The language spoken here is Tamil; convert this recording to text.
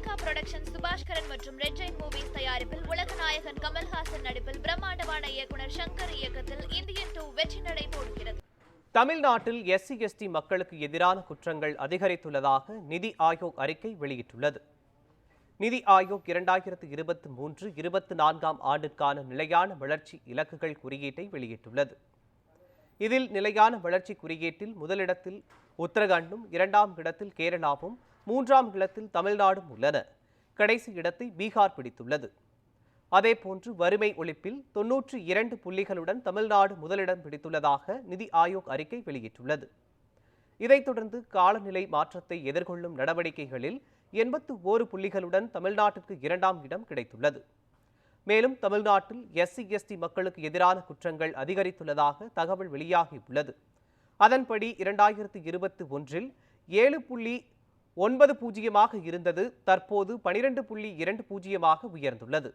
லைகா புரொடக்ஷன் சுபாஷ்கரன் மற்றும் ரெட் ஜெயின் மூவிஸ் தயாரிப்பில் உலகநாயகன் கமல்ஹாசன் நடிப்பில் பிரம்மாண்டமான இயக்குனர் சங்கர் இயக்கத்தில் இந்தியன் 2 வெற்றி நடை போடுகிறது. தமிழ்நாட்டில் SC/ST மக்களுக்கு எதிரான குற்றங்கள் அதிகரித்துள்ளதாக நிதி ஆயோக் அறிக்கை வெளியிட்டுள்ளது. நிதி ஆயோக் 2023-24 ஆண்டுக்கான நிலையான வளர்ச்சி இலக்குகள் குறியீட்டை வெளியிட்டுள்ளது. இதில் நிலையான வளர்ச்சி குறியீட்டில் முதலிடத்தில் உத்தரகாண்டும், 2ஆம் இடத்தில் கேரளாவும், 3ஆம் இடத்தில் தமிழ்நாடும் உள்ளன. கடைசி இடத்தை பீகார் பிடித்துள்ளது. அதேபோன்று வறுமை ஒழிப்பில் 92 புள்ளிகளுடன் தமிழ்நாடு முதலிடம் பிடித்துள்ளதாக நிதி ஆயோக் அறிக்கை வெளியிட்டுள்ளது. இதைத் தொடர்ந்து காலநிலை மாற்றத்தை எதிர்கொள்ளும் நடவடிக்கைகளில் 81 புள்ளிகளுடன் தமிழ்நாட்டிற்கு 2ஆம் இடம் கிடைத்துள்ளது. மேலும் தமிழ்நாட்டில் SC/ST மக்களுக்கு எதிரான குற்றங்கள் அதிகரித்துள்ளதாக தகவல் வெளியாகியுள்ளது. அதன்படி 2021இல் 7.90 இருந்தது தற்போது 12.20 உயர்ந்துள்ளது.